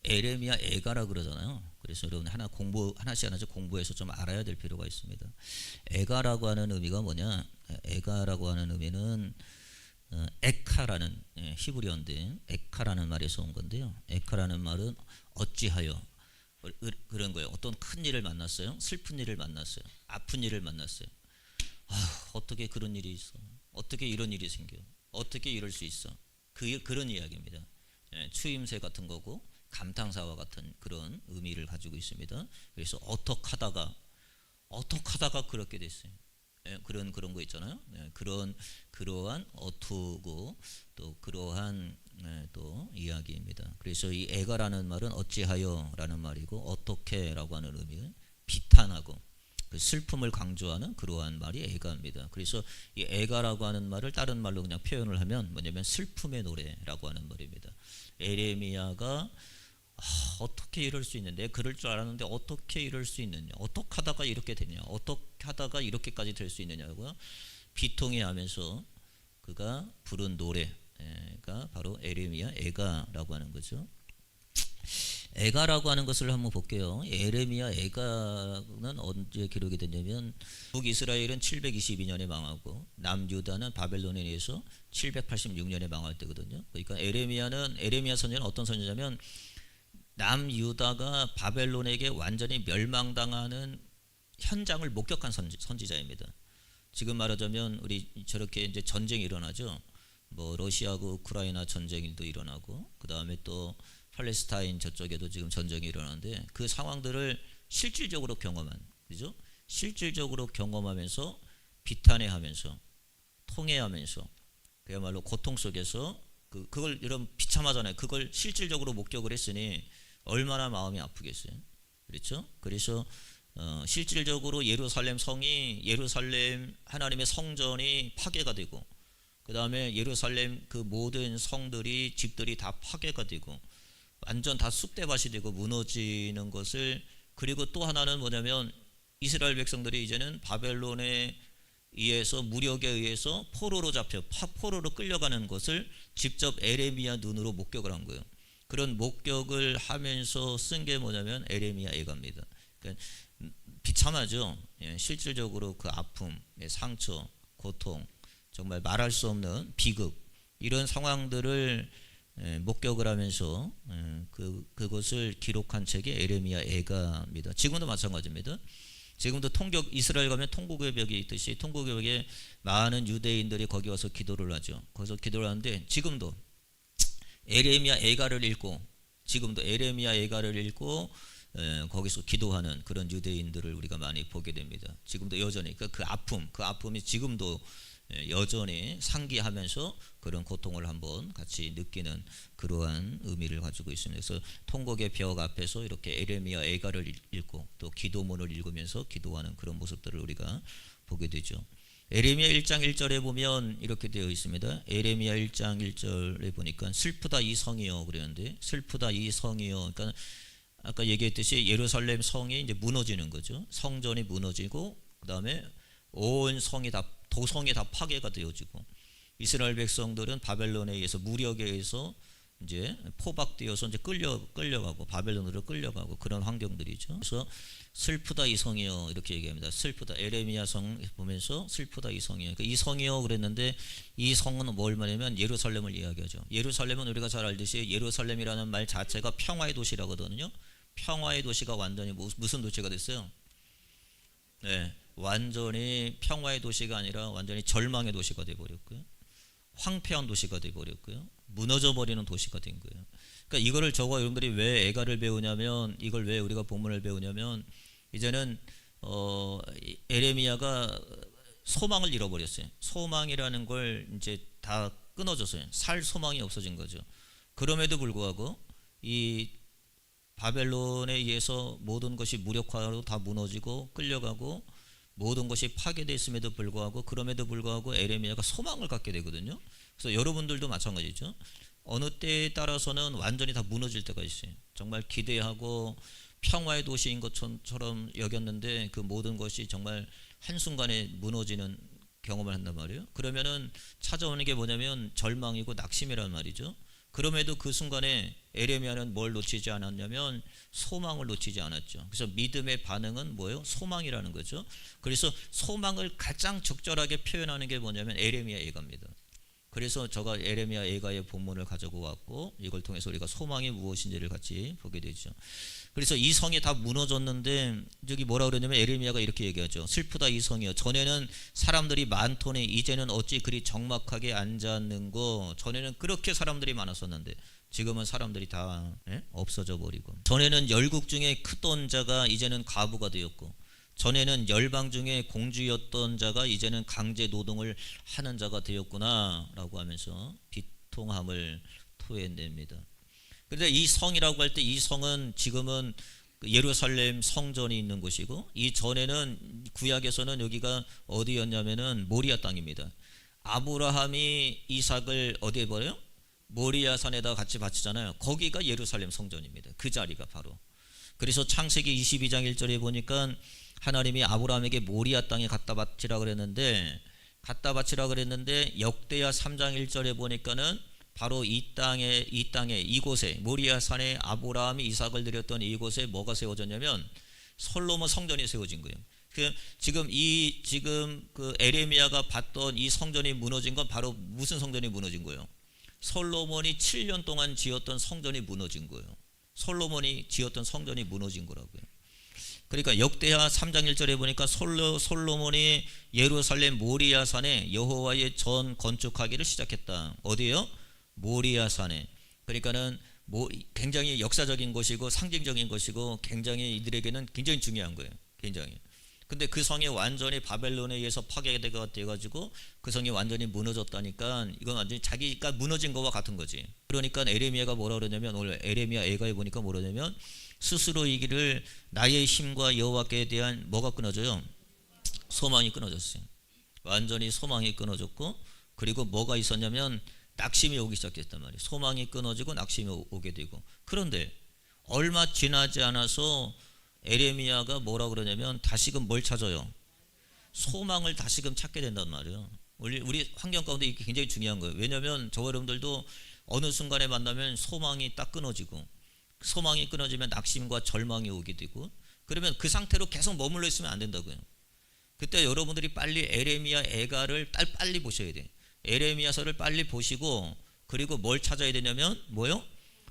에레미야 에가라 그러잖아요. 그래서 여러분 하나씩 공부해서 좀 알아야 될 필요가 있습니다. 에가라고 하는 의미가 뭐냐? 에가라고 하는 의미는 에카라는 히브리어인데 에카라는 말에서 온 건데요. 에카라는 말은 어찌하여 그런 거예요. 어떤 큰 일을 만났어요. 슬픈 일을 만났어요. 아픈 일을 만났어요. 어떻게 그런 일이 있어? 어떻게 이런 일이 생겨? 어떻게 이럴 수 있어? 그런 이야기입니다. 추임새 같은 거고 감탄사와 같은 그런 의미를 가지고 있습니다. 그래서 어떡하다가 그렇게 됐어요. 그런 거 있잖아요. 그러한 어투고 또 그러한 또 이야기입니다. 그래서 이 에가라는 말은 어찌하여라는 말이고 어떻게라고 하는 의미, 비탄하고 그 슬픔을 강조하는 그러한 말이 에가입니다. 그래서 이 에가라고 하는 말을 다른 말로 그냥 표현을 하면 뭐냐면 슬픔의 노래라고 하는 말입니다. 에레미야가 어떻게 이럴 수 있는데 그럴 줄 알았는데 어떻게 이럴 수 있느냐, 어떻게 하다가 이렇게 되냐, 어떻게 하다가 이렇게까지 될 수 있느냐고 비통해하면서 그가 부른 노래가 바로 에레미야 에가라고 하는 거죠. 에가라고 하는 것을 한번 볼게요. 에레미야 에가는 언제 기록이 됐냐면 북이스라엘은 722년에 망하고 남유다는 바벨론에 의해서 786년에 망할 때거든요. 그러니까 에레미야 선지자는 어떤 선지자냐면 남유다가 바벨론에게 완전히 멸망당하는 현장을 목격한 선지자입니다. 지금 말하자면 우리 저렇게 이제 전쟁이 일어나죠. 뭐 러시아하고 우크라이나 전쟁도 일어나고 그 다음에 또 팔레스타인 저쪽에도 지금 전쟁이 일어나는데 그 상황들을 실질적으로 경험한, 그죠? 실질적으로 경험하면서 비탄해하면서 통해하면서 그야말로 고통 속에서 그걸 여러분 비참하잖아요. 그걸 실질적으로 목격을 했으니 얼마나 마음이 아프겠어요. 그렇죠? 그래서 실질적으로 예루살렘 하나님의 성전이 파괴가 되고 그 다음에 예루살렘 그 모든 성들이 집들이 다 파괴가 되고 완전 다 쑥대밭이 되고 무너지는 것을, 그리고 또 하나는 뭐냐면 이스라엘 백성들이 이제는 바벨론에 의해서 무력에 의해서 포로로 끌려가는 것을 직접 에레미야 눈으로 목격을 한 거예요. 그런 목격을 하면서 쓴 게 뭐냐면 에레미야 에가입니다. 그러니까 비참하죠. 실질적으로 그 아픔, 상처, 고통, 정말 말할 수 없는 비극, 이런 상황들을 목격을 하면서 그것을 기록한 책이 에레미야 에가입니다. 지금도 마찬가지입니다. 지금도 이스라엘 가면 통곡의 벽이 있듯이 통곡의 벽에 많은 유대인들이 거기 와서 기도를 하죠. 거기서 기도를 하는데 지금도 에레미야 에가를 읽고 거기서 기도하는 그런 유대인들을 우리가 많이 보게 됩니다. 지금도 여전히 그 아픔이 지금도 여전히 상기하면서 그런 고통을 한번 같이 느끼는 그러한 의미를 가지고 있습니다. 그래서 통곡의 벽 앞에서 이렇게 에레미야 에가를 읽고 또 기도문을 읽으면서 기도하는 그런 모습들을 우리가 보게 되죠. 에레미야 1장 1절에 보면 이렇게 되어 있습니다. 에레미야 1장 1절에 보니까 슬프다 이 성이여 그랬는데, 슬프다 이 성이여, 그러니까 아까 얘기했듯이 예루살렘 성이 이제 무너지는 거죠. 성전이 무너지고 그 다음에 온 도성이 다 파괴가 되어지고 이스라엘 백성들은 바벨론에 의해서 무력에 의해서 이제 포박되어서 이제 끌려가고 바벨론으로 끌려가고 그런 환경들이죠. 그래서 슬프다 이 성이여 이렇게 얘기합니다. 슬프다, 에레미야 성 보면서 슬프다 이 성이여. 그러니까 이 성이여 그랬는데 이 성은 뭘 말하냐면 예루살렘을 이야기하죠. 예루살렘은 우리가 잘 알듯이 예루살렘이라는 말 자체가 평화의 도시라거든요. 평화의 도시가 완전히 무슨 도시가 됐어요? 네, 완전히 평화의 도시가 아니라 완전히 절망의 도시가 되어버렸고요. 황폐한 도시가 되어버렸고요. 무너져버리는 도시가 된 거예요. 그러니까 이거를 여러분들이 왜 에가를 배우냐면, 이걸 왜 우리가 본문을 배우냐면, 이제는 에레미야가 소망을 잃어버렸어요. 소망이라는 걸 이제 다 끊어졌어요. 살 소망이 없어진 거죠. 그럼에도 불구하고 이 바벨론에 의해서 모든 것이 무력화로 다 무너지고 끌려가고 모든 것이 파괴됐음에도 불구하고, 그럼에도 불구하고 에레미야가 소망을 갖게 되거든요. 그래서 여러분들도 마찬가지죠. 어느 때에 따라서는 완전히 다 무너질 때가 있어요. 정말 기대하고 평화의 도시인 것처럼 여겼는데 그 모든 것이 정말 한순간에 무너지는 경험을 한단 말이에요. 그러면은 찾아오는 게 뭐냐면 절망이고 낙심이란 말이죠. 그럼에도 그 순간에 에레미야는 뭘 놓치지 않았냐면 소망을 놓치지 않았죠. 그래서 믿음의 반응은 뭐예요? 소망이라는 거죠. 그래서 소망을 가장 적절하게 표현하는 게 뭐냐면 에레미야 예가입니다. 그래서 제가 에레미야 예가의 본문을 가지고 왔고 이걸 통해서 우리가 소망이 무엇인지를 같이 보게 되죠. 그래서 이 성이 다 무너졌는데 저기 뭐라 그러냐면 에레미야가 이렇게 얘기하죠. 슬프다 이 성이여. 전에는 사람들이 많더니 이제는 어찌 그리 적막하게 앉았는고. 전에는 그렇게 사람들이 많았었는데 지금은 사람들이 다 없어져 버리고. 전에는 열국 중에 크던 자가 이제는 과부가 되었고, 전에는 열방 중에 공주였던 자가 이제는 강제 노동을 하는 자가 되었구나 라고 하면서 비통함을 토해냅니다. 그런데 이 성이라고 할 때 이 성은 지금은 예루살렘 성전이 있는 곳이고, 이 전에는 구약에서는 여기가 어디였냐면은 모리아 땅입니다. 아브라함이 이삭을 어디에 버려요? 모리아 산에다 같이 바치잖아요. 거기가 예루살렘 성전입니다. 그 자리가 바로. 그래서 창세기 22장 1절에 보니까 하나님이 아브라함에게 모리아 땅에 갖다 바치라 그랬는데 역대하 3장 1절에 보니까는 바로 이 땅에 이곳에 모리아 산에 아브라함이 이삭을 드렸던 이곳에 뭐가 세워졌냐면 솔로몬 성전이 세워진 거예요. 지금 그 에레미야가 봤던 이 성전이 무너진 건 바로 무슨 성전이 무너진 거예요? 솔로몬이 7년 동안 지었던 성전이 무너진 거예요. 솔로몬이 지었던 성전이 무너진 거라고요. 그러니까 역대하 3장 1절에 보니까 솔로몬이 예루살렘 모리아 산에 여호와의 전 건축하기를 시작했다. 어디요? 모리아 산에. 그러니까는 굉장히 역사적인 것이고 상징적인 것이고 굉장히 이들에게는 굉장히 중요한 거예요. 굉장히. 근데 그 성이 완전히 바벨론에 의해서 파괴가 돼가지고 그 성이 완전히 무너졌다니까 이건 완전히 자기가 무너진 거와 같은 거지. 그러니까 에레미야가 뭐라 그러냐면 오늘 에레미야 애가에 보니까 뭐라 그러냐면 스스로 이기를 나의 힘과 여호와께 대한 뭐가 끊어져요? 소망이 끊어졌어요. 완전히 소망이 끊어졌고, 그리고 뭐가 있었냐면 낙심이 오기 시작했단 말이에요. 소망이 끊어지고 낙심이 오게 되고. 그런데 얼마 지나지 않아서 에레미야가 뭐라 그러냐면 다시금 뭘 찾아요? 소망을 다시금 찾게 된단 말이에요. 우리 환경 가운데 이게 굉장히 중요한 거예요. 왜냐하면 저와 여러분들도 어느 순간에 만나면 소망이 딱 끊어지고, 소망이 끊어지면 낙심과 절망이 오게 되고, 그러면 그 상태로 계속 머물러 있으면 안 된다고요. 그때 여러분들이 빨리 에레미야 애가를 빨리 보셔야 돼. 에레미야서를 빨리 보시고, 그리고 뭘 찾아야 되냐면 뭐요?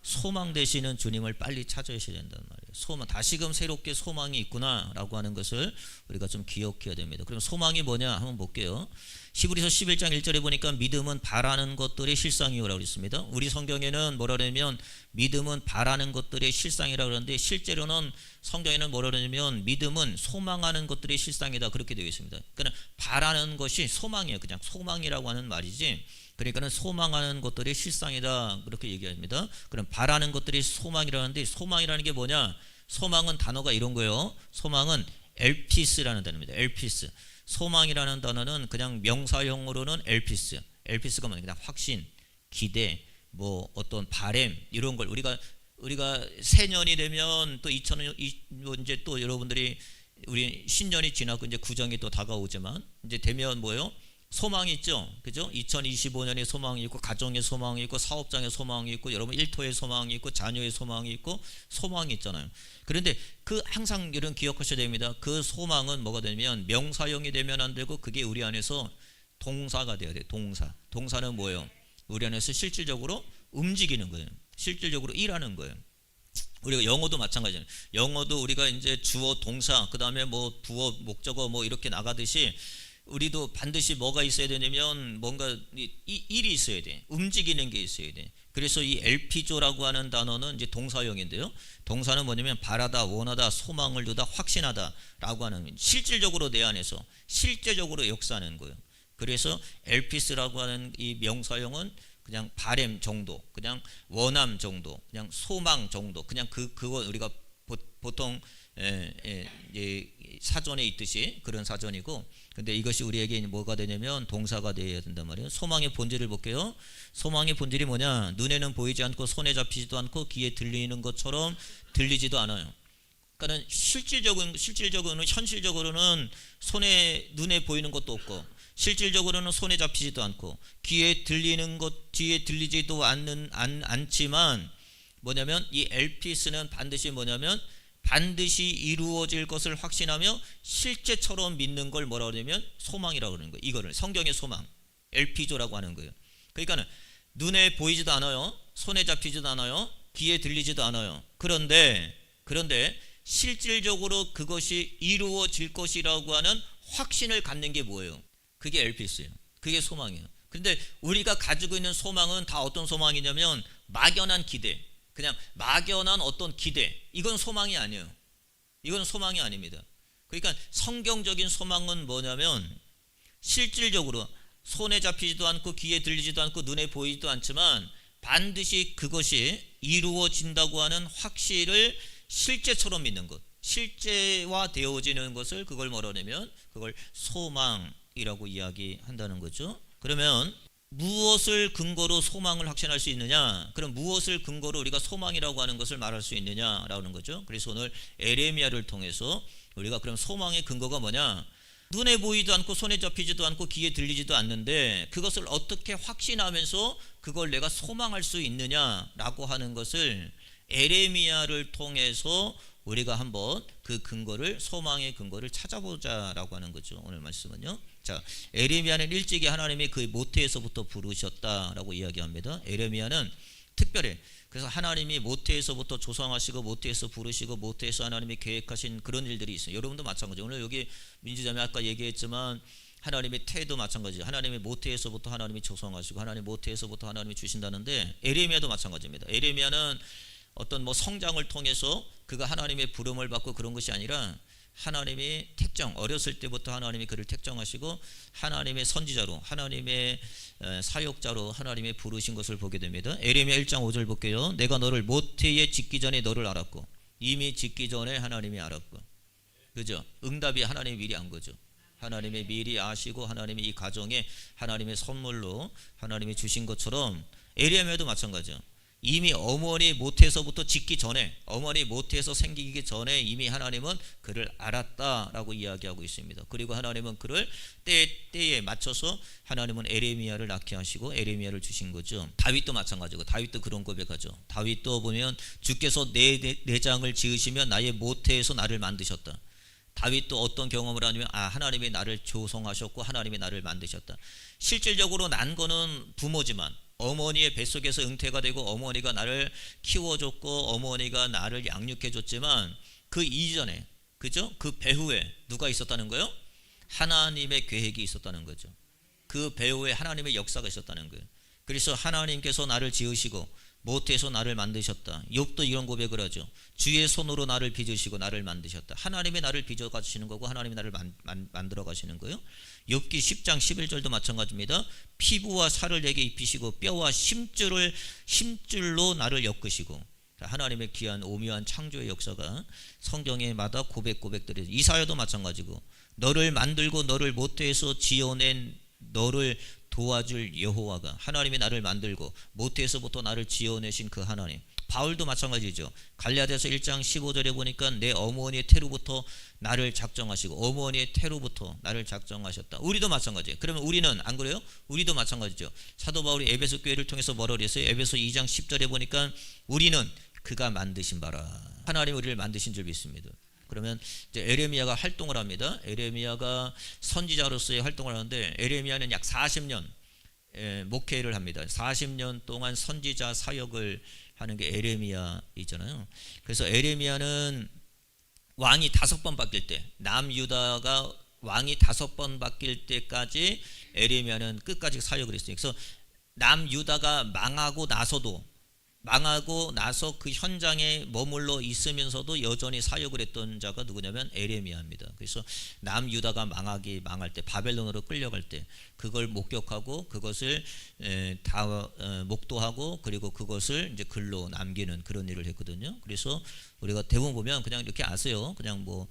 소망 되시는 주님을 빨리 찾으셔야 된단 말이에요. 소망, 다시금 새롭게 소망이 있구나라고 하는 것을 우리가 좀 기억해야 됩니다. 그럼 소망이 뭐냐 한번 볼게요. 히브리서 11장 1절에 보니까 믿음은 바라는 것들의 실상이라고 있습니다. 우리 성경에는 뭐라 그러냐면 믿음은 바라는 것들의 실상이라고 그러는데, 실제로는 성경에는 뭐라 그러냐면 믿음은 소망하는 것들의 실상이다 그렇게 되어 있습니다. 그러니까 바라는 것이 소망이에요. 그냥 소망이라고 하는 말이지, 그러니까는 소망하는 것들이 실상이다 그렇게 얘기합니다. 그럼 바라는 것들이 소망이라는데, 소망이라는 게 뭐냐? 소망은 단어가 이런 거예요. 소망은 엘피스라는 단어입니다. 엘피스. 소망이라는 단어는 그냥 명사형으로는 엘피스. 엘피스가 뭐냐? 그냥 확신, 기대, 뭐 어떤 바램 이런 걸 우리가 새년이 되면 또 2000년 이제 또 여러분들이 우리 신년이 지나고 이제 구정이 또 다가오지만 이제 되면 뭐예요? 소망이 있죠. 그죠? 2025년에 소망이 있고, 가정의 소망이 있고, 사업장의 소망이 있고, 여러분 일터의 소망이 있고, 자녀의 소망이 있고, 소망이 있잖아요. 그런데 그 항상 이런 기억하셔야 됩니다. 그 소망은 뭐가 되면 명사형이 되면 안 되고, 그게 우리 안에서 동사가 돼야 돼요. 동사는 뭐예요? 우리 안에서 실질적으로 움직이는 거예요. 실질적으로 일하는 거예요. 우리가 영어도 마찬가지예요. 영어도 우리가 이제 주어, 동사, 그 다음에 뭐 부어, 목적어 뭐 이렇게 나가듯이 우리도 반드시 뭐가 있어야 되냐면 뭔가 일이 있어야 돼. 움직이는 게 있어야 돼. 그래서 이 엘피조라고 하는 단어는 이제 동사형인데요. 동사는 뭐냐면 바라다, 원하다, 소망을 두다, 확신하다 라고 하는, 실질적으로 내 안에서 실제적으로 역사하는 거예요. 그래서 엘피스라고 하는 이 명사형은 그냥 바램 정도, 그냥 원함 정도, 그냥 소망 정도, 그냥 그거 우리가 보통 사전에 있듯이 그런 사전이고, 근데 이것이 우리에게 뭐가 되냐면 동사가 되어야 된단 말이에요. 소망의 본질을 볼게요. 소망의 본질이 뭐냐? 눈에는 보이지 않고 손에 잡히지도 않고 귀에 들리는 것처럼 들리지도 않아요. 그러니까 실질적으로는 현실적으로는 눈에 보이는 것도 없고, 실질적으로는 손에 잡히지도 않고 귀에 들리는 것, 귀에 들리지도 않지만 뭐냐면 이 엘피스는 반드시 뭐냐면 반드시 이루어질 것을 확신하며 실제처럼 믿는 걸 뭐라고 하냐면 소망이라고 그러는 거예요. 이거를 성경의 소망, 엘피조라고 하는 거예요. 그러니까 눈에 보이지도 않아요. 손에 잡히지도 않아요. 귀에 들리지도 않아요. 그런데 실질적으로 그것이 이루어질 것이라고 하는 확신을 갖는 게 뭐예요? 그게 엘피스예요. 그게 소망이에요. 근데 우리가 가지고 있는 소망은 다 어떤 소망이냐면 막연한 기대, 그냥 막연한 어떤 기대. 이건 소망이 아니에요. 이건 소망이 아닙니다. 그러니까 성경적인 소망은 뭐냐면 실질적으로 손에 잡히지도 않고 귀에 들리지도 않고 눈에 보이지도 않지만 반드시 그것이 이루어진다고 하는 확신을 실제처럼 믿는 것, 실제화 되어지는 것을 그걸 뭐라 하냐면 그걸 소망이라고 이야기한다는 거죠. 그러면 무엇을 근거로 소망을 확신할 수 있느냐? 그럼 무엇을 근거로 우리가 소망이라고 하는 것을 말할 수 있느냐라는 거죠. 그래서 오늘 에레미야를 통해서 우리가 그럼 소망의 근거가 뭐냐? 눈에 보이지도 않고 손에 잡히지도 않고 귀에 들리지도 않는데 그것을 어떻게 확신하면서 그걸 내가 소망할 수 있느냐라고 하는 것을 에레미야를 통해서 우리가 한번 그 근거를, 소망의 근거를 찾아보자라고 하는 거죠. 오늘 말씀은요. 자, 에레미야는 일찍이 하나님이 그 모태에서부터 부르셨다라고 이야기합니다. 에레미야는 특별히 그래서 하나님이 모태에서부터 조성하시고 모태에서 부르시고 모태에서 하나님이 계획하신 그런 일들이 있어요. 여러분도 마찬가지예요. 오늘 여기 민주자매 아까 얘기했지만 하나님의 태도 마찬가지예요. 하나님의 모태에서부터 하나님이 조성하시고 하나님 모태에서부터 하나님이 주신다는데 에레미야도 마찬가지입니다. 에레미야는 어떤 뭐 성장을 통해서 그가 하나님의 부름을 받고 그런 것이 아니라 하나님이 택정, 어렸을 때부터 하나님이 그를 택정하시고 하나님의 선지자로, 하나님의 사역자로 하나님이 부르신 것을 보게 됩니다. 에레미야 1장 5절 볼게요. 내가 너를 모태에 짓기 전에 너를 알았고 이미 짓기 전에 하나님이 알았고. 그죠? 응답이 하나님이 미리 안 거죠. 하나님이 미리 아시고 하나님이 이 가정에 하나님의 선물로 하나님이 주신 것처럼 에레미야도 마찬가지죠. 이미 어머니 모태에서부터 짓기 전에, 어머니 모태에서 생기기 전에 이미 하나님은 그를 알았다라고 이야기하고 있습니다. 그리고 하나님은 그를 때에 맞춰서 하나님은 에레미야를 낳게 하시고 에레미야를 주신 거죠. 다윗도 마찬가지고 다윗도 그런 고백하죠. 다윗도 보면 주께서 내 내장을 지으시면 나의 모태에서 나를 만드셨다. 다윗도 어떤 경험을 하냐면 하나님이 나를 조성하셨고 하나님이 나를 만드셨다. 실질적으로 난 거는 부모지만 어머니의 뱃속에서 잉태가 되고 어머니가 나를 키워줬고 어머니가 나를 양육해줬지만 그 이전에, 그죠? 그 배후에 누가 있었다는 거예요? 하나님의 계획이 있었다는 거죠. 그 배후에 하나님의 역사가 있었다는 거예요. 그래서 하나님께서 나를 지으시고 모태에서 나를 만드셨다. 욥도 이런 고백을 하죠. 주의 손으로 나를 빚으시고 나를 만드셨다. 하나님이 나를 빚어 가시는 거고 하나님이 나를 만들어 가시는 거예요. 욥기 10장 11절도 마찬가지입니다. 피부와 살을 내게 입히시고 뼈와 심줄로 나를 엮으시고. 하나님의 귀한 오묘한 창조의 역사가 성경에마다 고백들이. 이사야도 마찬가지고 너를 만들고 너를 모태에서 지어낸 너를 도와줄 여호와가, 하나님이 나를 만들고 모태에서부터 나를 지어내신 그 하나님. 바울도 마찬가지죠. 갈라디아서 1장 15절에 보니까 내 어머니의 태로부터 나를 작정하시고 어머니의 태로부터 나를 작정하셨다. 우리도 마찬가지예요. 그러면 우리는 안 그래요? 우리도 마찬가지죠. 사도 바울이 에베소 교회를 통해서 뭐라 그랬어요? 에베소 2장 10절에 보니까 우리는 그가 만드신 바라. 하나님 우리를 만드신 줄 믿습니다. 그러면 이제 에레미야가 활동을 합니다. 에레미야가 선지자로서의 활동을 하는데 에레미야는 약 40년 목회를 합니다. 40년 동안 선지자 사역을 하는 게 에레미야이잖아요. 그래서 에레미야는 왕이 5번 바뀔 때, 남유다가 왕이 5번 바뀔 때까지 에레미야는 끝까지 사역을 했어요. 그래서 남유다가 망하고 나서 그 현장에 머물러 있으면서도 여전히 사역을 했던 자가 누구냐면 에레미야입니다. 그래서 남유다가 망할 때, 바벨론으로 끌려갈 때 그걸 목격하고 그것을 다 목도하고 그리고 그것을 이제 글로 남기는 그런 일을 했거든요. 그래서 우리가 대부분 보면 그냥 이렇게 아세요. 그냥 뭐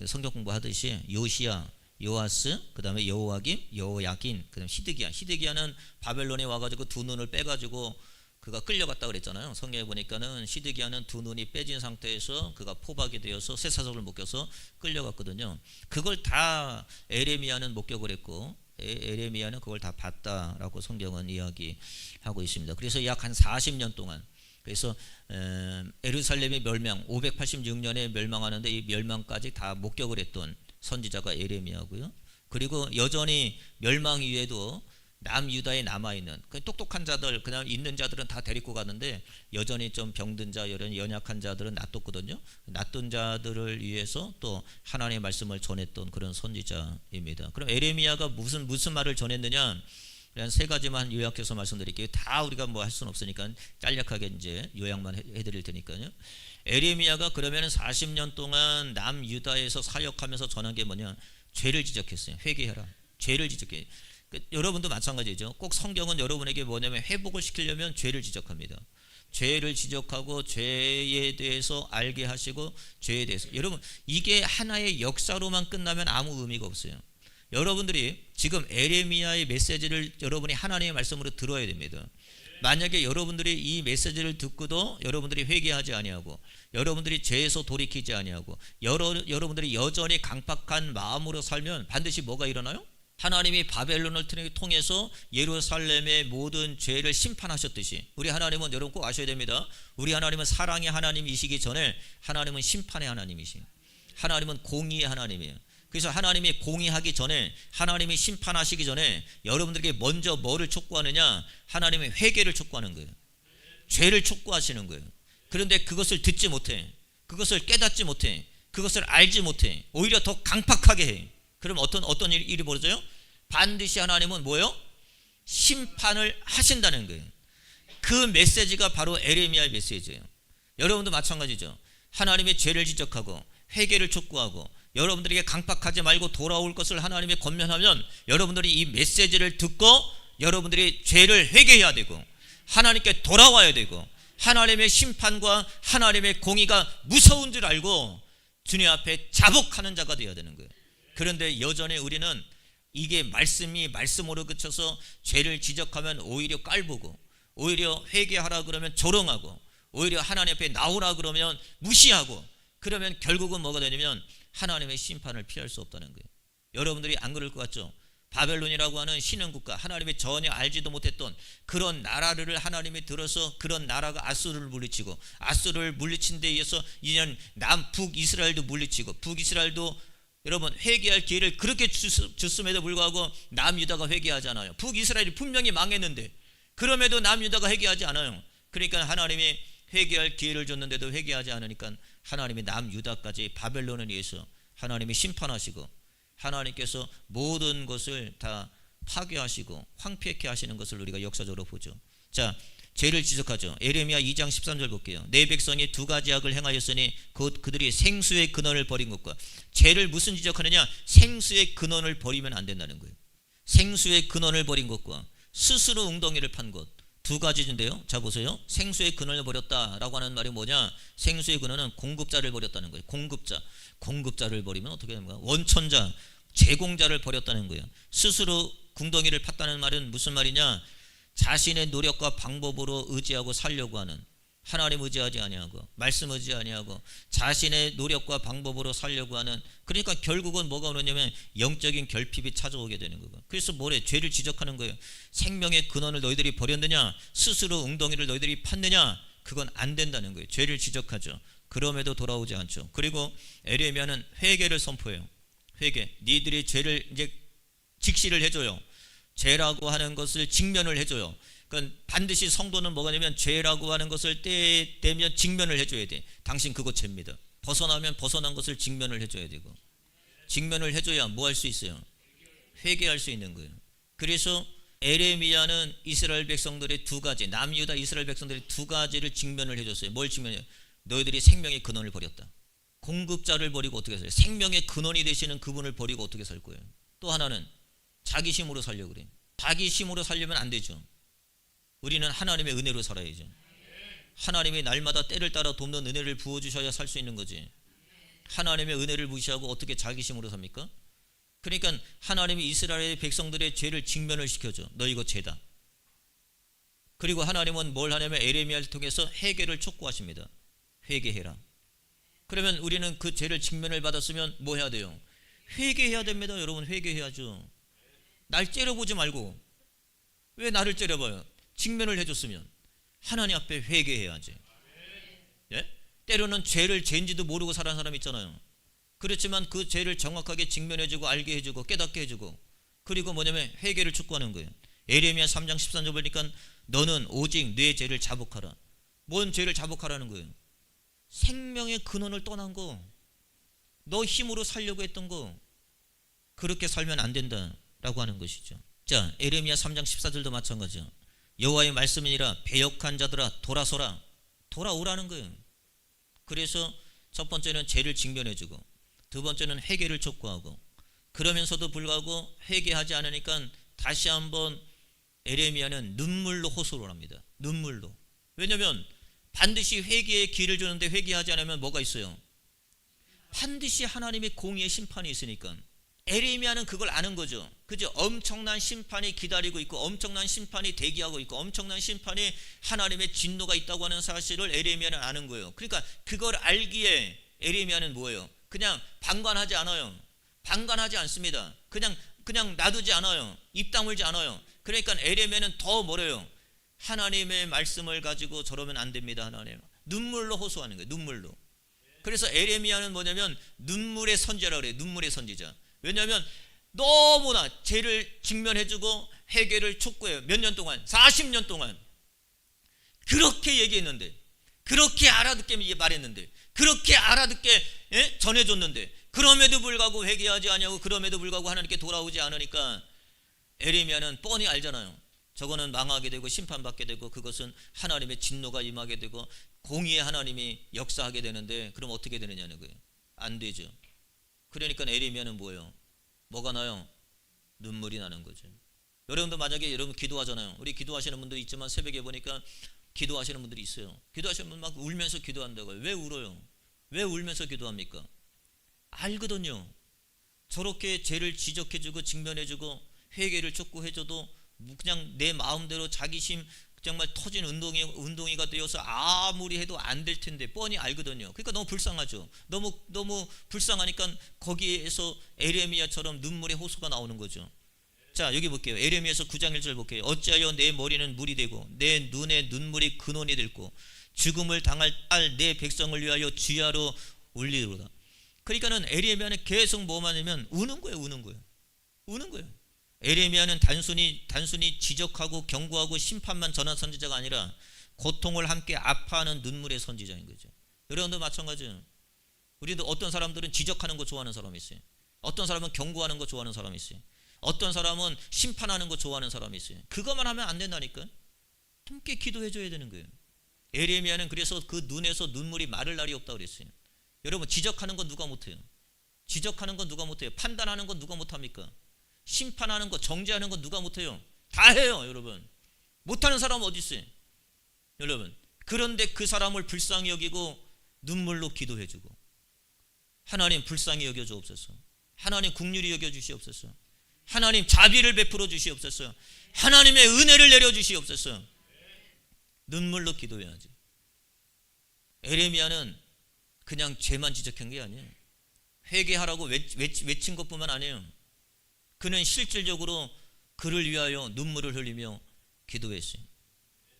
성경 공부하듯이 요시야, 요아스, 그 다음에 여호야김, 여호야긴, 그 다음에 히드기야는 바벨론에 와가지고 두 눈을 빼가지고 그가 끌려갔다 그랬잖아요. 성경에 보니까는 시드기야는 두 눈이 빼진 상태에서 그가 포박이 되어서 쇠사슬을 묶여서 끌려갔거든요. 그걸 다 에레미야는 목격을 했고 에레미야는 그걸 다 봤다라고 성경은 이야기하고 있습니다. 그래서 약 한 40년 동안, 그래서 예루살렘의 멸망 586년에 멸망하는데 이 멸망까지 다 목격을 했던 선지자가 에레미야고요. 그리고 여전히 멸망 이후에도 남유다에 남아있는 그 똑똑한 자들, 그냥 있는 자들은 다 데리고 가는데 여전히 좀 병든 자, 이런 연약한 자들은 놔뒀거든요. 놔둔 자들을 위해서 또 하나님의 말씀을 전했던 그런 선지자입니다. 그럼 에레미야가 무슨 말을 전했느냐? 그냥 세 가지만 요약해서 말씀드릴게요. 다 우리가 뭐 할 수는 없으니까 짤막하게 이제 요약만 해드릴 테니까요. 에레미야가 그러면 40년 동안 남유다에서 사역하면서 전한 게 뭐냐? 죄를 지적했어요. 회개해라. 죄를 지적해. 여러분도 마찬가지죠. 꼭 성경은 여러분에게 뭐냐면 회복을 시키려면 죄를 지적합니다. 죄를 지적하고 죄에 대해서 알게 하시고 죄에 대해서, 여러분 이게 하나의 역사로만 끝나면 아무 의미가 없어요. 여러분들이 지금 에레미야의 메시지를 여러분이 하나님의 말씀으로 들어야 됩니다. 만약에 여러분들이 이 메시지를 듣고도 여러분들이 회개하지 아니하고 여러분들이 죄에서 돌이키지 아니하고 여러분들이 여전히 강팍한 마음으로 살면 반드시 뭐가 일어나요? 하나님이 바벨론을 통해서 예루살렘의 모든 죄를 심판하셨듯이, 우리 하나님은 여러분 꼭 아셔야 됩니다. 우리 하나님은 사랑의 하나님이시기 전에 하나님은 심판의 하나님이시, 하나님은 공의의 하나님이에요. 그래서 하나님이 공의하기 전에, 하나님이 심판하시기 전에 여러분들에게 먼저 뭐를 촉구하느냐? 하나님의 회개를 촉구하는 거예요. 죄를 촉구하시는 거예요. 그런데 그것을 듣지 못해, 그것을 깨닫지 못해, 그것을 알지 못해, 오히려 더 강팍하게 해. 그럼 어떤 일이 벌어져요? 반드시 하나님은 뭐예요? 심판을 하신다는 거예요. 그 메시지가 바로 에레미야의 메시지예요. 여러분도 마찬가지죠. 하나님의 죄를 지적하고 회개를 촉구하고 여러분들에게 강팍하지 말고 돌아올 것을 하나님이 권면하면 여러분들이 이 메시지를 듣고 여러분들이 죄를 회개해야 되고 하나님께 돌아와야 되고 하나님의 심판과 하나님의 공의가 무서운 줄 알고 주님 앞에 자복하는 자가 되어야 되는 거예요. 그런데 여전히 우리는 이게 말씀으로 그쳐서 죄를 지적하면 오히려 깔보고, 오히려 회개하라 그러면 조롱하고, 오히려 하나님 앞에 나오라 그러면 무시하고, 그러면 결국은 뭐가 되냐면 하나님의 심판을 피할 수 없다는 거예요. 여러분들이 안 그럴 것 같죠? 바벨론이라고 하는 신흥국가, 하나님이 전혀 알지도 못했던 그런 나라를 하나님이 들어서 그런 나라가 아수르를 물리치고, 아수르를 물리친 데 의해서 이제는 북이스라엘도 물리치고, 북이스라엘도 여러분 회개할 기회를 그렇게 줬음에도 불구하고 남유다가 회개하지 않아요. 북이스라엘이 분명히 망했는데 그럼에도 남유다가 회개하지 않아요. 그러니까 하나님이 회개할 기회를 줬는데도 회개하지 않으니까 하나님이 남유다까지 바벨론에 의해서 하나님이 심판하시고 하나님께서 모든 것을 다 파괴하시고 황폐케 하시는 것을 우리가 역사적으로 보죠. 자, 죄를 지적하죠. 에레미야 2장 13절 볼게요. 내 백성이 두 가지 악을 행하였으니 곧 그들이 생수의 근원을 버린 것과, 죄를 무슨 지적하느냐? 생수의 근원을 버리면 안 된다는 거예요. 생수의 근원을 버린 것과 스스로 웅덩이를 판 것, 두 가지인데요. 자 보세요. 생수의 근원을 버렸다라고 하는 말이 뭐냐? 생수의 근원은 공급자를 버렸다는 거예요. 공급자를 버리면 어떻게 됩니까? 원천자, 제공자를 버렸다는 거예요. 스스로 궁덩이를 팠다는 말은 무슨 말이냐? 자신의 노력과 방법으로 의지하고 살려고 하는, 하나님 의지하지 아니하고 말씀 의지 아니하고 자신의 노력과 방법으로 살려고 하는, 그러니까 결국은 뭐가 오느냐면 영적인 결핍이 찾아오게 되는 거고. 그래서 뭐래? 죄를 지적하는 거예요. 생명의 근원을 너희들이 버렸느냐? 스스로 웅덩이를 너희들이 팠느냐? 그건 안 된다는 거예요. 죄를 지적하죠. 그럼에도 돌아오지 않죠. 그리고 에레미야는 회개를 선포해요. 회개. 니들이 죄를 이제 직시를 해줘요. 죄라고 하는 것을 직면을 해줘요. 그러니까 반드시 성도는 뭐가 되면 죄라고 하는 것을 때에 되면 직면을 해줘야 돼. 당신 그거 죄입니다. 벗어나면 벗어난 것을 직면을 해줘야 되고, 직면을 해줘야 뭐 할 수 있어요? 회개할 수 있는 거예요. 그래서 에레미야는 이스라엘 백성들의 두 가지, 남유다 이스라엘 백성들의 두 가지를 직면을 해줬어요. 뭘 직면해요? 너희들이 생명의 근원을 버렸다. 공급자를 버리고 어떻게 살아요? 생명의 근원이 되시는 그분을 버리고 어떻게 살 거예요? 또 하나는 자기심으로 살려고 그래요. 자기심으로 살려면 안 되죠. 우리는 하나님의 은혜로 살아야죠. 하나님이 날마다 때를 따라 돕는 은혜를 부어주셔야 살 수 있는 거지. 하나님의 은혜를 무시하고 어떻게 자기심으로 삽니까? 그러니까 하나님이 이스라엘 백성들의 죄를 직면을 시켜줘. 너 이거 죄다. 그리고 하나님은 뭘 하냐면 에레미야를 통해서 회개를 촉구하십니다. 회개해라. 그러면 우리는 그 죄를 직면을 받았으면 뭐 해야 돼요? 회개해야 됩니다. 여러분 회개해야죠. 날 째려보지 말고 왜 나를 째려봐요? 직면을 해줬으면 하나님 앞에 회개해야지. 예? 때로는 죄를 죄인지도 모르고 살아가는 사람 있잖아요. 그렇지만 그 죄를 정확하게 직면해주고 알게 해주고 깨닫게 해주고, 그리고 뭐냐면 회개를 촉구하는 거예요. 에레미야 3장 13절 보니까 너는 오직 내 죄를 자복하라. 뭔 죄를 자복하라는 거예요? 생명의 근원을 떠난 거, 너 힘으로 살려고 했던 거, 그렇게 살면 안 된다라고 하는 것이죠. 자, 에레미야 3장 14절도 마찬가지죠. 여호와의 말씀이니라 배역한 자들아 돌아서라. 돌아오라는 거예요. 그래서 첫 번째는 죄를 직면해주고, 두 번째는 회개를 촉구하고, 그러면서도 불구하고 회개하지 않으니까 다시 한번 에레미야는 눈물로 호소를 합니다. 눈물로. 왜냐하면 반드시 회개의 기회를 주는데 회개하지 않으면 뭐가 있어요? 반드시 하나님의 공의의 심판이 있으니까. 에레미야는 그걸 아는 거죠. 그죠? 엄청난 심판이 기다리고 있고, 엄청난 심판이 대기하고 있고, 엄청난 심판이 하나님의 진노가 있다고 하는 사실을 에레미야는 아는 거예요. 그러니까 그걸 알기에 에레미야는 뭐예요? 그냥 방관하지 않아요. 방관하지 않습니다. 그냥 놔두지 않아요. 입 다물지 않아요. 그러니까 에레미야는 더 뭐래요? 하나님의 말씀을 가지고 저러면 안 됩니다. 하나님. 눈물로 호소하는 거예요. 눈물로. 그래서 에레미야는 뭐냐면 눈물의 선지자라고 그래요. 눈물의 선지자. 왜냐하면 너무나 죄를 직면해주고 회개를 촉구해요. 몇 년 동안? 40년 동안 그렇게 얘기했는데, 그렇게 알아듣게 말했는데, 그렇게 알아듣게 전해줬는데, 그럼에도 불구하고 회개하지 않냐고, 그럼에도 불구하고 하나님께 돌아오지 않으니까 에레미야는 뻔히 알잖아요. 저거는 망하게 되고 심판받게 되고, 그것은 하나님의 진노가 임하게 되고 공의의 하나님이 역사하게 되는데, 그럼 어떻게 되느냐는 거예요. 안 되죠. 그러니까 에레미야는 뭐예요? 뭐가 나요? 눈물이 나는 거죠. 여러분도 만약에 여러분 기도하잖아요. 우리 기도하시는 분도 있지만 새벽에 보니까 기도하시는 분들이 있어요. 기도하시는 분 막 울면서 기도한다고요. 왜 울어요? 왜 울면서 기도합니까? 알거든요. 저렇게 죄를 지적해주고 직면해주고 회개를 촉구해줘도 그냥 내 마음대로 자기심 정말 터진 운동이가 되어서 아무리 해도 안 될 텐데 뻔히 알거든요. 그러니까 너무 불쌍하죠. 너무 불쌍하니까 거기에서 에레미야처럼 눈물의 호소가 나오는 거죠. 자, 여기 볼게요. 에레미야서 9장 1절 볼게요. 어찌하여 내 머리는 물이 되고 내 눈에 눈물이 근원이 될고 죽음을 당할 딸 내 백성을 위하여 주야로 울리로다. 그러니까는 에레미야는 계속 뭐만 하면 우는 거예요. 우는 거예요. 에레미야는 단순히 지적하고 경고하고 심판만 전한 선지자가 아니라 고통을 함께 아파하는 눈물의 선지자인 거죠. 여러분도 마찬가지예요. 우리도 어떤 사람들은 지적하는 거 좋아하는 사람이 있어요. 어떤 사람은 경고하는 거 좋아하는 사람이 있어요. 어떤 사람은 심판하는 거 좋아하는 사람이 있어요. 그것만 하면 안 된다니까. 함께 기도해 줘야 되는 거예요. 에레미야는 그래서 그 눈에서 눈물이 마를 날이 없다고 그랬어요. 여러분, 지적하는 건 누가 못해요? 지적하는 건 누가 못해요? 판단하는 건 누가 못합니까? 심판하는 거, 정죄하는 건 누가 못해요? 다 해요. 여러분, 못하는 사람은 어디 있어요? 여러분, 그런데 그 사람을 불쌍히 여기고 눈물로 기도해주고, 하나님 불쌍히 여겨주옵소서, 하나님 긍휼히 여겨주시옵소서, 하나님 자비를 베풀어 주시옵소서, 하나님의 은혜를 내려주시옵소서. 눈물로 기도해야지. 에레미야는 그냥 죄만 지적한 게 아니에요. 회개하라고 외친 것뿐만 아니에요. 그는 실질적으로 그를 위하여 눈물을 흘리며 기도했어요.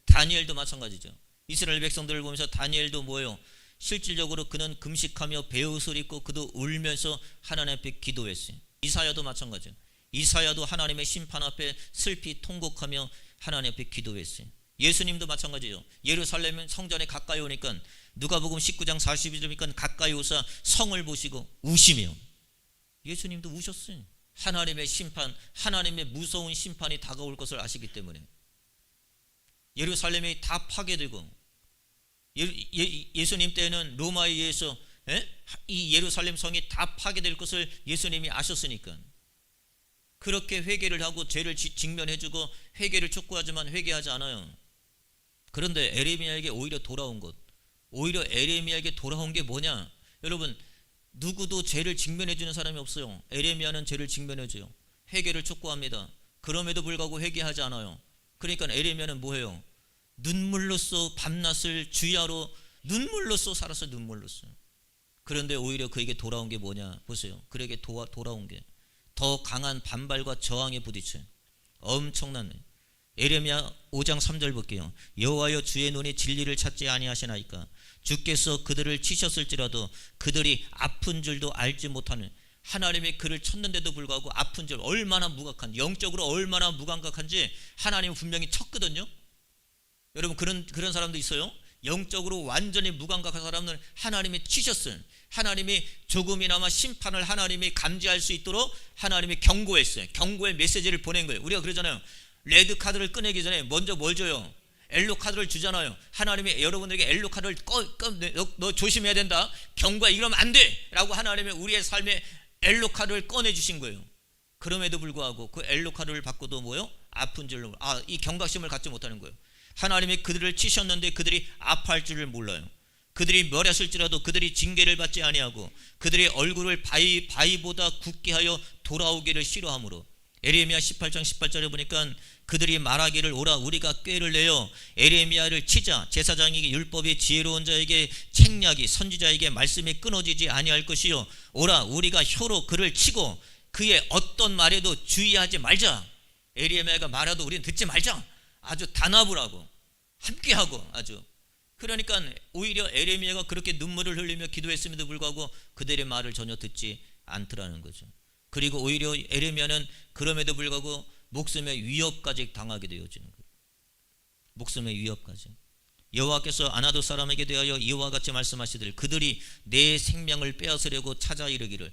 다니엘도 마찬가지죠. 이스라엘 백성들을 보면서 다니엘도 뭐예요? 실질적으로 그는 금식하며 베옷을 입고 그도 울면서 하나님 앞에 기도했어요. 이사야도 마찬가지예요. 이사야도 하나님의 심판 앞에 슬피 통곡하며 하나님 앞에 기도했어요. 예수님도 마찬가지예요. 예루살렘 성전에 가까이 오니까 누가복음 19장 42절이니까 가까이 오사 성을 보시고 우시며, 예수님도 우셨어요. 하나님의 심판, 하나님의 무서운 심판이 다가올 것을 아시기 때문에 예루살렘이 다 파괴되고, 예수님 때는 로마에 의해서 이 예루살렘 성이 다 파괴될 것을 예수님이 아셨으니까 그렇게 회개를 하고 죄를 직면해주고 회개를 촉구하지만 회개하지 않아요. 그런데 에레미야에게 오히려 돌아온 것, 오히려 에레미야에게 돌아온 게 뭐냐? 여러분, 누구도 죄를 직면해주는 사람이 없어요. 에레미야는 죄를 직면해줘요. 회개를 촉구합니다. 그럼에도 불구하고 회개하지 않아요. 그러니까 에레미야는 뭐예요? 눈물로써 밤낮을 주야로 눈물로써 살아서 눈물로써. 그런데 오히려 그에게 돌아온 게 뭐냐? 보세요. 그에게 돌아온 게 더 강한 반발과 저항에 부딪혀요. 엄청난. 에레미야 5장 3절 볼게요. 여호와여 주의 눈이 진리를 찾지 아니하시나이까. 주께서 그들을 치셨을지라도 그들이 아픈 줄도 알지 못하는. 하나님이 그를 쳤는데도 불구하고 아픈 줄, 얼마나 무감각한, 영적으로 얼마나 무감각한지 하나님은 분명히 쳤거든요. 여러분 그런 사람도 있어요. 영적으로 완전히 무감각한 사람은 하나님이 치셨어요. 하나님이 조금이나마 심판을 하나님이 감지할 수 있도록 하나님이 경고했어요. 경고의 메시지를 보낸 거예요. 우리가 그러잖아요. 레드 카드를 꺼내기 전에 먼저 뭘 줘요? 엘로 카드를 주잖아요. 하나님이 여러분들에게 엘로 카드를 너 조심해야 된다. 경고야, 이러면 안 돼 라고 하나님이 우리의 삶에 엘로 카드를 꺼내주신 거예요. 그럼에도 불구하고 그 엘로 카드를 받고도 뭐요? 아픈 줄로, 이 경각심을 갖지 못하는 거예요. 하나님이 그들을 치셨는데 그들이 아파할 줄을 몰라요. 그들이 멸했을지라도 그들이 징계를 받지 아니하고 그들의 얼굴을 바위보다 굳게 하여 돌아오기를 싫어하므로. 에레미야 18장 18절에 보니까 그들이 말하기를 오라 우리가 꾀를 내어 에레미야를 치자. 제사장에게 율법이 지혜로운 자에게 책략이 선지자에게 말씀이 끊어지지 아니할 것이요 오라 우리가 혀로 그를 치고 그의 어떤 말에도 주의하지 말자. 에레미야가 말해도 우리는 듣지 말자. 아주 단합을 하고 함께하고 아주. 그러니까 오히려 에레미야가 그렇게 눈물을 흘리며 기도했음에도 불구하고 그들의 말을 전혀 듣지 않더라는 거죠. 그리고 오히려 에레미야는 그럼에도 불구하고 목숨의 위협까지 당하게 되어지는 거예요. 목숨의 위협까지. 여호와께서 아나도 사람에게 대하여 이와 같이 말씀하시되 그들이 내 생명을 빼앗으려고 찾아 이르기를.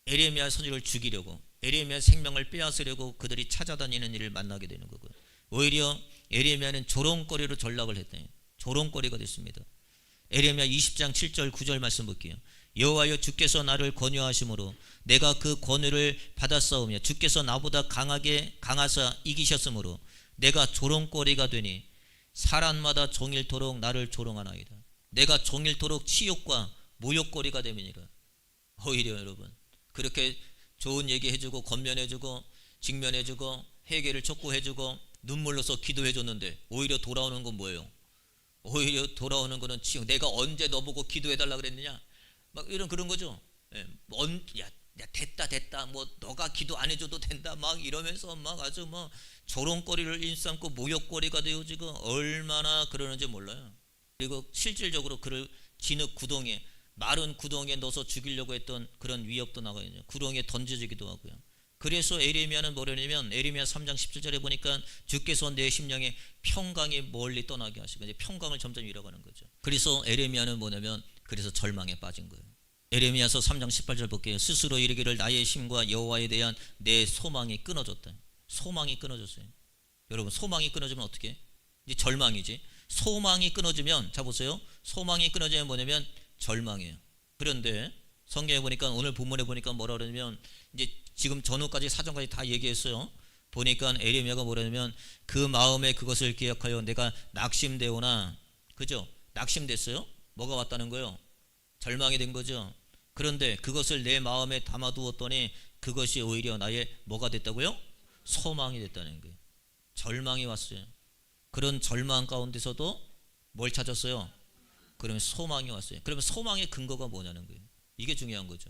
에레미야 선지를 죽이려고, 에레미야 생명을 빼앗으려고 그들이 찾아다니는 일을 만나게 되는 거고요. 오히려 에레미야는 조롱거리로 전락을 했대요. 조롱거리가 됐습니다. 에레미야 20장 7절 9절 말씀 볼게요. 여호와여 주께서 나를 권유하심으로 내가 그 권유를 받았사오며 주께서 나보다 강하사 이기셨으므로 내가 조롱거리가 되니 사람마다 종일토록 나를 조롱하나이다. 내가 종일토록 치욕과 모욕거리가 됨이니라. 오히려 여러분 그렇게 좋은 얘기해주고 권면해주고 직면해주고 회개를 촉구해주고 눈물로서 기도해줬는데 오히려 돌아오는 건 뭐예요? 오히려 돌아오는 거는 치욕. 내가 언제 너보고 기도해달라 그랬느냐? 막 이런 그런 거죠. 야 됐다 뭐 너가 기도 안 해줘도 된다 막 이러면서 막 아주 뭐 조롱거리를 일삼고 모욕거리가 되어지고 얼마나 그러는지 몰라요. 그리고 실질적으로 그를 진흙 구덩이에, 마른 구덩이에 넣어서 죽이려고 했던 그런 위협도 나가요. 구덩이에 던져지기도 하고요. 그래서 에레미야는 뭐냐면 에레미야 3장 17절에 보니까 주께서 내 심령에 평강이 멀리 떠나게 하시고 이제 평강을 점점 잃어가는 거죠. 그래서 에레미야는 뭐냐면 그래서 절망에 빠진 거예요. 에레미야서 3장 18절 볼게요. 스스로 이르기를 나의 힘과 여호와에 대한 내 소망이 끊어졌다. 소망이 끊어졌어요. 여러분 소망이 끊어지면 어떻게 해? 이제 절망이지. 소망이 끊어지면 자 보세요. 소망이 끊어지면 뭐냐면 절망이에요. 그런데 성경에 보니까 오늘 본문에 보니까 뭐라 그러냐면 이제 지금 전후까지 사정까지 다 얘기했어요. 보니까 에레미야가 뭐라냐면 그 마음에 그것을 기억하여 내가 낙심되오나, 그죠? 낙심됐어요. 뭐가 왔다는 거예요? 절망이 된 거죠. 그런데 그것을 내 마음에 담아두었더니 그것이 오히려 나의 뭐가 됐다고요? 소망이 됐다는 거예요. 절망이 왔어요. 그런 절망 가운데서도 뭘 찾았어요? 그러면 소망이 왔어요. 그러면 소망의 근거가 뭐냐는 거예요. 이게 중요한 거죠.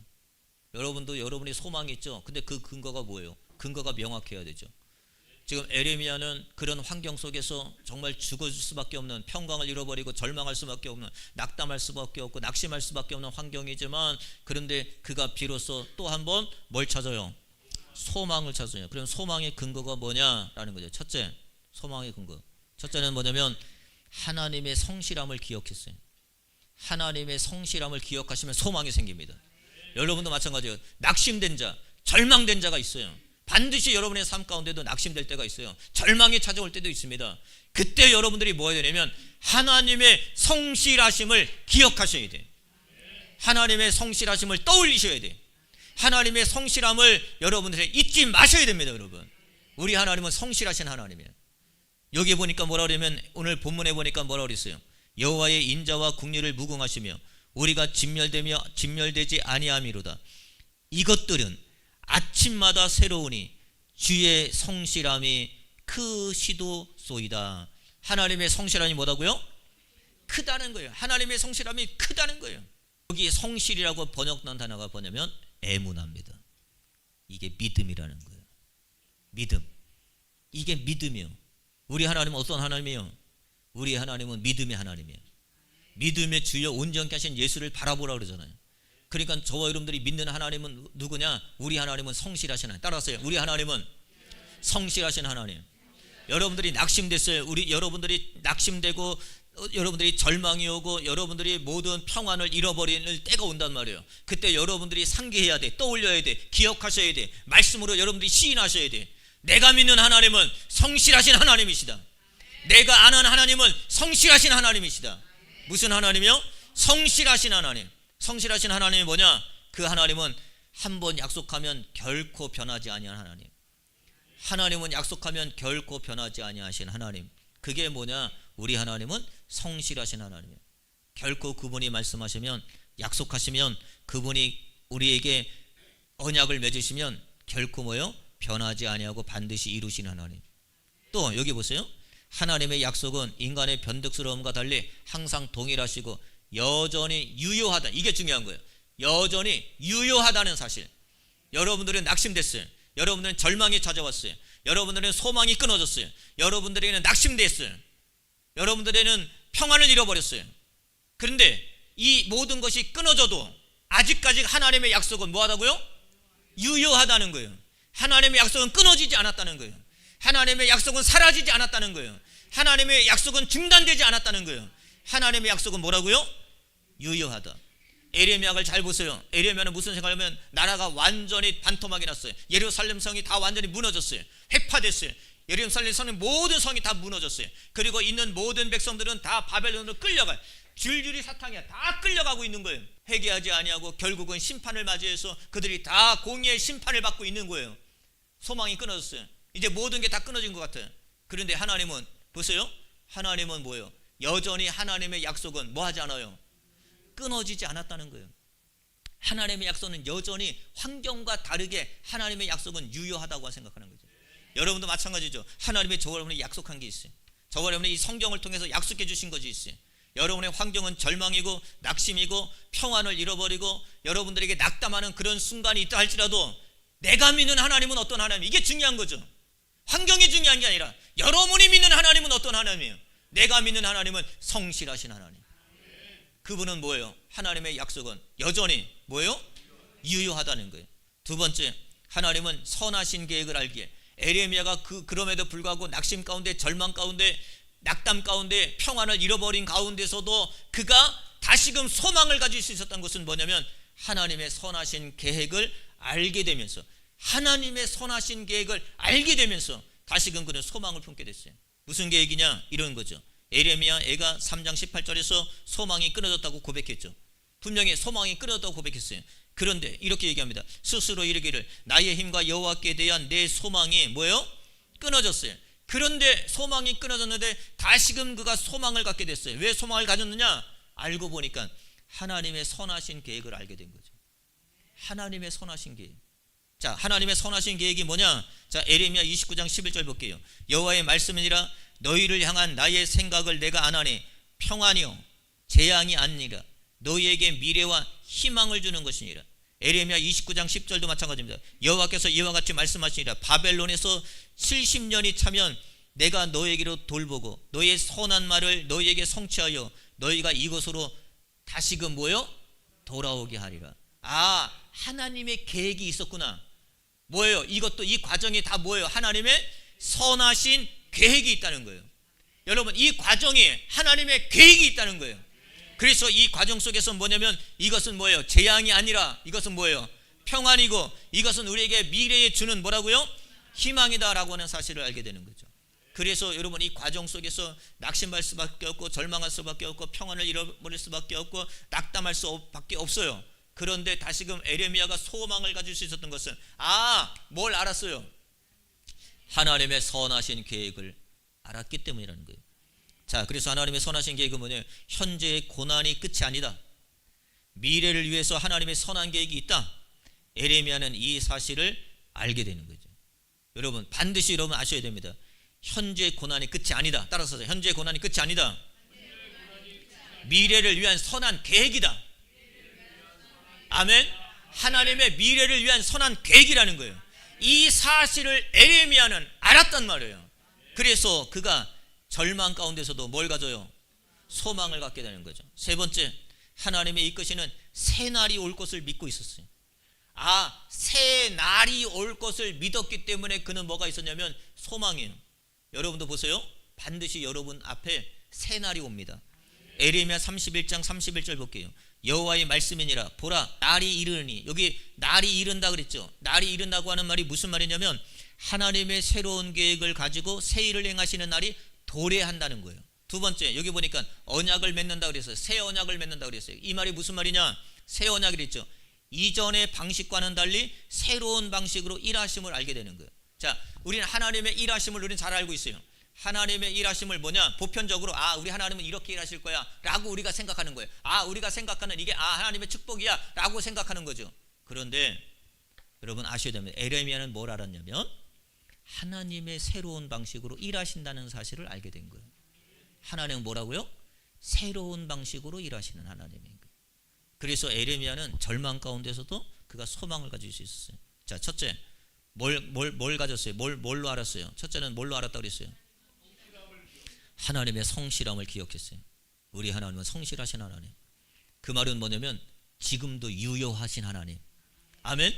여러분도 여러분이 소망이 있죠. 근데 그 근거가 뭐예요? 근거가 명확해야 되죠. 지금 에레미야는 그런 환경 속에서 정말 죽을 수밖에 없는, 평강을 잃어버리고 절망할 수밖에 없는, 낙담할 수밖에 없고 낙심할 수밖에 없는 환경이지만, 그런데 그가 비로소 또 한 번 뭘 찾아요? 소망을 찾아요. 그럼 소망의 근거가 뭐냐라는 거죠. 첫째, 소망의 근거. 첫째는 뭐냐면 하나님의 성실함을 기억했어요. 하나님의 성실함을 기억하시면 소망이 생깁니다. 여러분도 마찬가지예요. 낙심된 자, 절망된 자가 있어요. 반드시 여러분의 삶 가운데도 낙심될 때가 있어요. 절망이 찾아올 때도 있습니다. 그때 여러분들이 뭐 해야 되냐면 하나님의 성실하심을 기억하셔야 돼요. 하나님의 성실하심을 떠올리셔야 돼요. 하나님의 성실함을 여러분들이 잊지 마셔야 됩니다. 여러분, 우리 하나님은 성실하신 하나님이에요. 여기 보니까 뭐라 그러면, 오늘 본문에 보니까 뭐라 그랬어요? 여호와의 인자와 국리를 무궁하시며 우리가 진멸되지 아니함이로다. 이것들은 아침마다 새로우니 주의 성실함이 크시도소이다. 하나님의 성실함이 뭐다고요? 크다는 거예요. 하나님의 성실함이 크다는 거예요. 여기 성실이라고 번역된 단어가 뭐냐면 애문합니다. 이게 믿음이라는 거예요. 믿음. 이게 믿음이요. 우리 하나님은 어떤 하나님이에요? 우리 하나님은 믿음의 하나님이에요. 믿음의 주여 온전케 하신 예수를 바라보라 그러잖아요. 그러니까 저와 여러분들이 믿는 하나님은 누구냐? 우리 하나님은 성실하신 하나님. 따라서요. 우리 하나님은 성실하신 하나님. 여러분들이 낙심됐어요. 여러분들이 낙심되고 여러분들이 절망이 오고 여러분들이 모든 평안을 잃어버리는 때가 온단 말이에요. 그때 여러분들이 상기해야 돼. 떠올려야 돼. 기억하셔야 돼. 말씀으로 여러분들이 시인하셔야 돼. 내가 믿는 하나님은 성실하신 하나님이시다. 내가 아는 하나님은 성실하신 하나님이시다. 무슨 하나님이요? 성실하신 하나님. 성실하신 하나님이 뭐냐? 그 하나님은 한번 약속하면 결코 변하지 아니한 하나님. 하나님은 약속하면 결코 변하지 아니하신 하나님. 그게 뭐냐? 우리 하나님은 성실하신 하나님이에요. 결코 그분이 말씀하시면, 약속하시면, 그분이 우리에게 언약을 맺으시면 결코 뭐요? 변하지 아니하고 반드시 이루시는 하나님. 또 여기 보세요. 하나님의 약속은 인간의 변덕스러움과 달리 항상 동일하시고 여전히 유효하다. 이게 중요한 거예요. 여전히 유효하다는 사실. 여러분들은 낙심됐어요. 여러분들은 절망이 찾아왔어요. 여러분들은 소망이 끊어졌어요. 여러분들에게는 낙심됐어요. 여러분들에게는 평안을 잃어버렸어요. 그런데 이 모든 것이 끊어져도 아직까지 하나님의 약속은 뭐하다고요? 유효하다는 거예요. 하나님의 약속은 끊어지지 않았다는 거예요. 하나님의 약속은 사라지지 않았다는 거예요. 하나님의 약속은 중단되지 않았다는 거예요. 하나님의 약속은 뭐라고요? 유효하다. 에레미야를 잘 보세요. 에레미야는 무슨 생각하면 나라가 완전히 반토막이 났어요. 예루살렘 성이 다 완전히 무너졌어요. 회파됐어요. 예루살렘 성의 모든 성이 다 무너졌어요. 그리고 있는 모든 백성들은 다 바벨론으로 끌려가요. 줄줄이 사탕이야. 다 끌려가고 있는 거예요. 회개하지 아니하고 결국은 심판을 맞이해서 그들이 다 공의의 심판을 받고 있는 거예요. 소망이 끊어졌어요. 이제 모든 게 다 끊어진 것 같아요. 그런데 하나님은 보세요. 하나님은 뭐예요? 여전히 하나님의 약속은 뭐 하지 않아요? 끊어지지 않았다는 거예요. 하나님의 약속은 여전히 환경과 다르게 하나님의 약속은 유효하다고 생각하는 거죠. 여러분도 마찬가지죠. 하나님의 저와 여러분이 약속한 게 있어요. 저와 여러분이 이 성경을 통해서 약속해 주신 것이 있어요. 여러분의 환경은 절망이고 낙심이고 평안을 잃어버리고 여러분들에게 낙담하는 그런 순간이 있다 할지라도 내가 믿는 하나님은 어떤 하나님? 이게 중요한 거죠. 환경이 중요한 게 아니라 여러분이 믿는 하나님은 어떤 하나님이에요? 내가 믿는 하나님은 성실하신 하나님. 그분은 뭐예요? 하나님의 약속은 여전히 뭐예요? 유효하다는 거예요. 두 번째, 하나님은 선하신 계획을 알기에 에레미야가 그럼에도 불구하고 낙심 가운데, 절망 가운데, 낙담 가운데, 평안을 잃어버린 가운데서도 그가 다시금 소망을 가질 수 있었던 것은 뭐냐면 하나님의 선하신 계획을 알게 되면서, 하나님의 선하신 계획을 알게 되면서 다시금 그는 소망을 품게 됐어요. 무슨 계획이냐? 이런 거죠. 에레미야 애가 3장 18절에서 소망이 끊어졌다고 고백했죠. 분명히 소망이 끊어졌다고 고백했어요. 그런데 이렇게 얘기합니다. 스스로 이르기를 나의 힘과 여호와께 대한 내 소망이 뭐예요? 끊어졌어요. 그런데 소망이 끊어졌는데 다시금 그가 소망을 갖게 됐어요. 왜 소망을 가졌느냐? 알고 보니까 하나님의 선하신 계획을 알게 된 거죠. 하나님의 선하신 계획. 자, 하나님의 선하신 계획이 뭐냐? 자, 에레미야 29장 11절 볼게요. 여호와의 말씀이니라 너희를 향한 나의 생각을 내가 아나니 평안이요 재앙이 아니라 너희에게 미래와 희망을 주는 것이니라. 에레미야 29장 10절도 마찬가지입니다. 여호와께서 이와 같이 말씀하시니라 바벨론에서 70년이 차면 내가 너에게로 돌보고 너의 선한 말을 너희에게 성취하여 너희가 이곳으로 다시금 뭐요? 돌아오게 하리라. 아, 하나님의 계획이 있었구나. 뭐예요? 이것도 이 과정이 다 뭐예요? 하나님의 선하신 계획이 있다는 거예요. 여러분, 이 과정에 하나님의 계획이 있다는 거예요. 그래서 이 과정 속에서 뭐냐면 이것은 뭐예요? 재앙이 아니라 이것은 뭐예요? 평안이고 이것은 우리에게 미래에 주는 뭐라고요? 희망이다라고 하는 사실을 알게 되는 거죠. 그래서 여러분 이 과정 속에서 낙심할 수밖에 없고 절망할 수밖에 없고 평안을 잃어버릴 수밖에 없고 낙담할 수밖에 없어요. 그런데 다시금 에레미야가 소망을 가질 수 있었던 것은 뭘 알았어요? 하나님의 선하신 계획을 알았기 때문이라는 거예요. 자, 그래서 하나님의 선하신 계획은 뭐냐? 현재의 고난이 끝이 아니다. 미래를 위해서 하나님의 선한 계획이 있다. 에레미야는 이 사실을 알게 되는 거죠. 여러분 반드시 여러분 아셔야 됩니다. 현재의 고난이 끝이 아니다. 따라서 현재의 고난이 끝이 아니다. 미래를 위한 선한 계획이다. 아멘. 하나님의 미래를 위한 선한 계획이라는 거예요. 이 사실을 에레미야는 알았단 말이에요. 그래서 그가 절망 가운데서도 뭘 가져요? 소망을 갖게 되는 거죠. 세 번째, 하나님의 이끄시는 새 날이 올 것을 믿고 있었어요. 새 날이 올 것을 믿었기 때문에 그는 뭐가 있었냐면 소망이에요. 여러분도 보세요. 반드시 여러분 앞에 새 날이 옵니다. 에레미야 31장 31절 볼게요. 여호와의 말씀이니라 보라 날이 이르니, 여기 날이 이른다 그랬죠. 날이 이른다고 하는 말이 무슨 말이냐면 하나님의 새로운 계획을 가지고 새 일을 행하시는 날이 도래한다는 거예요. 두 번째, 여기 보니까 언약을 맺는다 그랬어요. 새 언약을 맺는다 그랬어요. 이 말이 무슨 말이냐? 새 언약이 있죠. 이전의 방식과는 달리 새로운 방식으로 일하심을 알게 되는 거예요. 자, 우리는 하나님의 일하심을 우리는 잘 알고 있어요. 하나님의 일하심을 뭐냐? 보편적으로 우리 하나님은 이렇게 일하실 거야 라고 우리가 생각하는 거예요. 우리가 생각하는 이게 하나님의 축복이야 라고 생각하는 거죠. 그런데 여러분 아셔야 됩니다. 에레미야는 뭘 알았냐면 하나님의 새로운 방식으로 일하신다는 사실을 알게 된 거예요. 하나님은 뭐라고요? 새로운 방식으로 일하시는 하나님인 거예요. 그래서 에레미야는 절망 가운데서도 그가 소망을 가질 수 있었어요. 자, 첫째, 뭘 가졌어요? 뭘로 알았어요? 첫째는 뭘로 알았다고 그랬어요? 하나님의 성실함을 기억했어요. 우리 하나님은 성실하신 하나님. 그 말은 뭐냐면 지금도 유효하신 하나님. 아멘.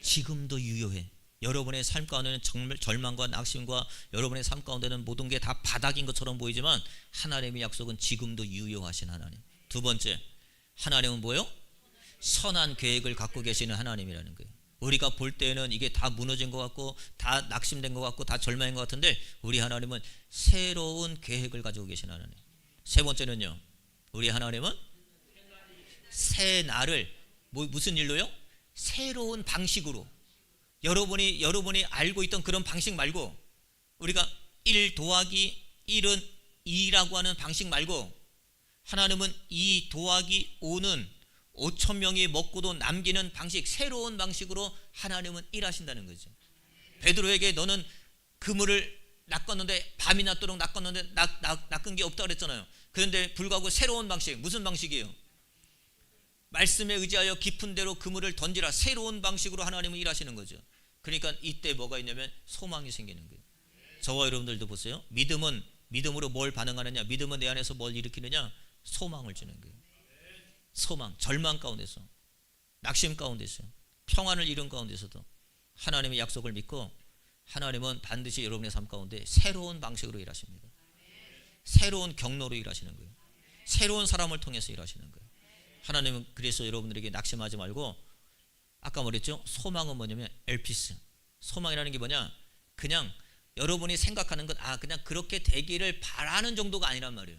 지금도 유효해. 여러분의 삶 가운데는 절망과 낙심과 여러분의 삶 가운데는 모든 게 다 바닥인 것처럼 보이지만 하나님의 약속은 지금도 유효하신 하나님. 두 번째, 하나님은 뭐예요? 선한 계획을 갖고 계시는 하나님이라는 거예요. 우리가 볼 때는 이게 다 무너진 것 같고 다 낙심된 것 같고 다 절망인 것 같은데 우리 하나님은 새로운 계획을 가지고 계신 하나님. 세 번째는요, 우리 하나님은 새 날을 무슨 일로요? 새로운 방식으로, 여러분이 알고 있던 그런 방식 말고, 우리가 1 더하기 1은 2라고 하는 방식 말고 하나님은 2 더하기 5는 5천 명이 먹고도 남기는 방식, 새로운 방식으로 하나님은 일하신다는 거죠. 베드로에게 너는 그물을 낚았는데 밤이 낮도록 낚았는데 낚은 게 없다고 그랬잖아요. 그런데 불구하고 새로운 방식, 무슨 방식이에요? 말씀에 의지하여 깊은 데로 그물을 던지라. 새로운 방식으로 하나님은 일하시는 거죠. 그러니까 이때 뭐가 있냐면 소망이 생기는 거예요. 저와 여러분들도 보세요. 믿음으로 뭘 반응하느냐? 믿음은 내 안에서 뭘 일으키느냐? 소망을 주는 거예요. 소망, 절망 가운데서, 낙심 가운데서, 평안을 잃은 가운데서도 하나님의 약속을 믿고 하나님은 반드시 여러분의 삶 가운데 새로운 방식으로 일하십니다. 새로운 경로로 일하시는 거예요. 새로운 사람을 통해서 일하시는 거예요. 하나님은 그래서 여러분들에게 낙심하지 말고, 아까 말했죠? 소망은 뭐냐면 엘피스. 소망이라는 게 뭐냐? 그냥 여러분이 생각하는 건 그냥 그렇게 되기를 바라는 정도가 아니란 말이에요.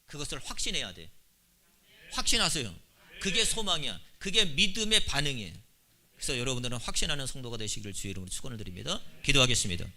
그것을 확신해야 돼. 확신하세요. 그게 소망이야. 그게 믿음의 반응이에요. 그래서 여러분들은 확신하는 성도가 되시기를 주의 이름으로 축원을 드립니다. 기도하겠습니다.